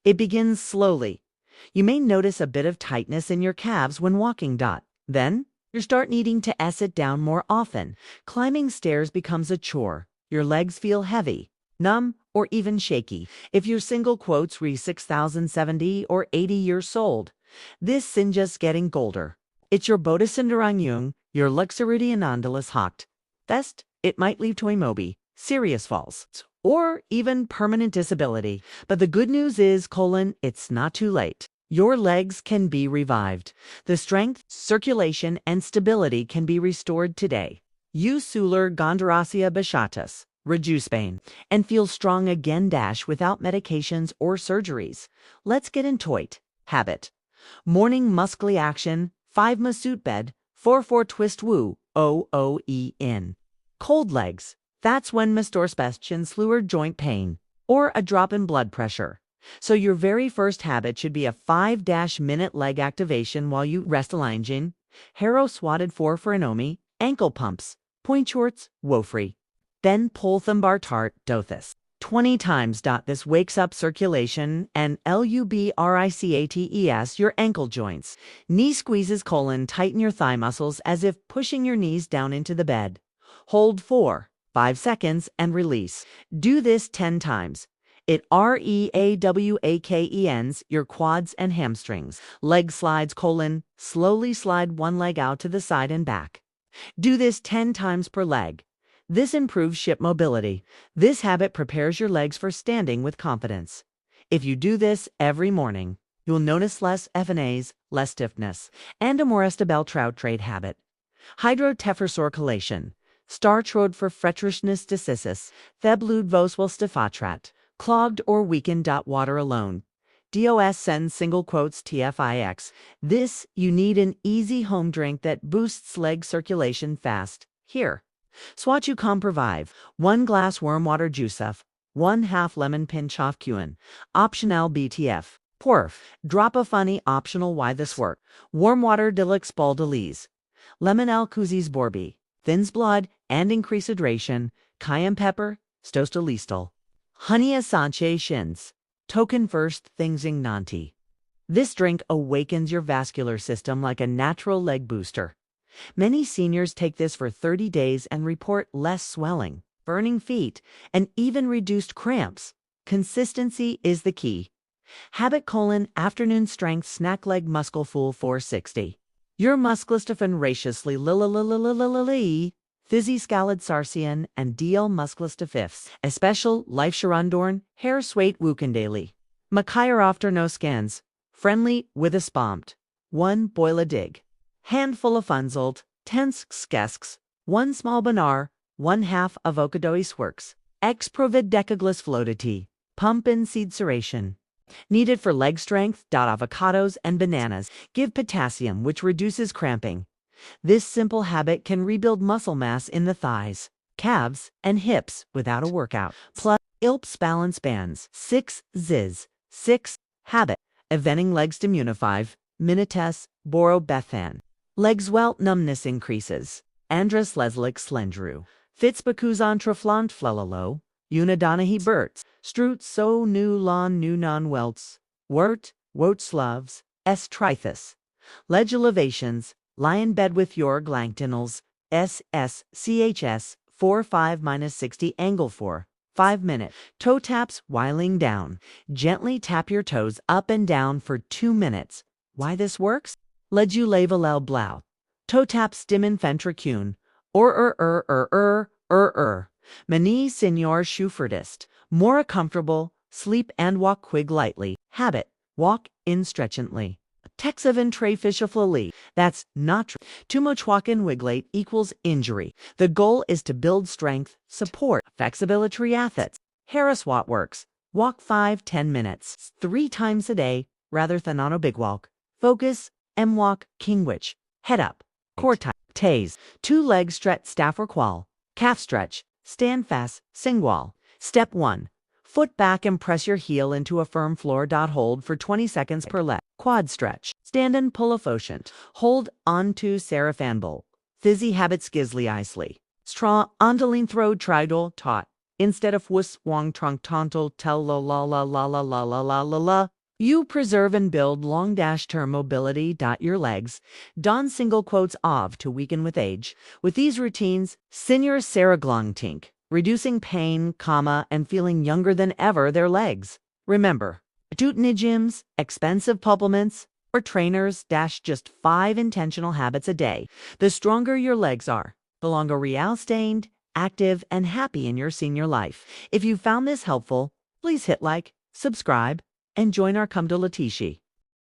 It begins slowly. You may notice a bit of tightness in your calves when walking. Then, you start needing to sit down more often. Climbing stairs becomes a chore. Your legs feel heavy, numb, or even shaky. If you're single re 6,070 or 80 years old, this sin just getting colder. It's your Bodesinderung, your Luxuridian Andalas Hocht. Best, it might lead to a serious falls, or even permanent disability. But the good news is, it's not too late. Your legs can be revived. The strength, circulation, and stability can be restored today. Use Suler Gondoracea Bashatus. Reduce pain and feel strong again without medications or surgeries. Let's get into it. Habit. Morning muscly action, 5 masut bed, 4 twist woo, in. Cold legs. That's when Mistorspestion sluer joint pain or a drop in blood pressure. So your very first habit should be a 5-minute leg activation while you rest alingin, harrow swatted for anomi, ankle pumps, point shorts, woe-free. Then pull thumbar tart, dothis. 20 times. This wakes up circulation and lubricates your ankle joints. Knee squeezes tighten your thigh muscles as if pushing your knees down into the bed. Hold 4-5 seconds and release. Do this 10 times. It reawakens your quads and hamstrings. Leg slides slowly slide one leg out to the side and back. Do this 10 times per leg. This improves hip mobility. This habit prepares your legs for standing with confidence. If you do this every morning, you'll notice less FNAs, less stiffness, and a more stable trade habit. Hydrotefersorculation. Startrode for fretrishness decisis. Theblud voswell stifatrat. Clogged or weakened. Water alone. DOS sends TFIX. This, you need an easy home drink that boosts leg circulation fast. Here. Swatchu Comprovive. 1 glass warm water juice. 1/2 lemon pinch off Qn. Optional BTF. Porf. Drop a funny optional why this work. Warm water Dilix Baldalese. Lemon Alcuzis Borbi. Thins blood and increase hydration. Cayenne pepper. Stostolistol. Honey Asanche Shins. Token first things Nanti. This drink awakens your vascular system like a natural leg booster. Many seniors take this for 30 days and report less swelling, burning feet, and even reduced cramps. Consistency is the key. Habit afternoon strength snack leg muscle full 460. Your musclostophan raciously Fizzy Scalid Sarcian and DL musclostofifs. A special life Sharandorn, hair swait Wukendali. Makayar after no scans. Friendly with a spompt. 1 boil a dig. Handful of funzult, 10 skesks, 1 small banar, 1/2 avocadois works. Ex provid decaglis floatati. Pump in seed ceration. Needed for leg strength. Avocados and bananas give potassium, which reduces cramping. This simple habit can rebuild muscle mass in the thighs, calves, and hips without a workout. Plus, ILPS balance bands. 6 ziz. 6 habit. Eventing legs immunify. Minites, Boro Bethan. Legs welt numbness increases. Andras Leslik Slendru. Fitzbacuzon Traflant Flelalo. Unidonahi Berts. Strut so nu lon nu non welts. Wort slavs. S. Trithus. Legislations. Lie in bed with your glanktinals. SSCHS 45-60 angle 5 minute. Toe taps while laying down. Gently tap your toes up and down for 2 minutes. Why this works? Legiulavalel blau. Toe tap stimmen ventricune. Mani senior schuferdist. More comfortable, sleep and walk quig lightly. Habit. Walk in stretchently. Texavan tray fishaflali. That's not true. Too much walk in wiglate equals injury. The goal is to build strength, support, flexibility athletes. Harris Watt works. Walk 5-10 minutes, 3 times a day, rather than on a big walk. Focus, M-walk, kingwich. Head up. Core tight. Tase. 2 legs stretch staff or qual. Calf stretch. Stand fast. Singwall. Step 1. Foot back and press your heel into a firm floor. Hold for 20 seconds per leg. Quad stretch. Stand and pull a focient. Hold on to Serafanbol. Fizzy habits gizly isely. Straw ondaline throw tridol taught. Instead of wuss wong trunk tontal tell la la la la la la la la la la. You preserve and build long-term mobility. Your legs. Don single quotes of to weaken with age. With these routines, seniors tink, reducing pain, and feeling younger than ever their legs. Remember, tutni gyms, expensive supplements, or trainers just 5 intentional habits a day. The stronger your legs are, the longer real stained, active, and happy in your senior life. If you found this helpful, please hit like, subscribe, and join our Come to Latishi.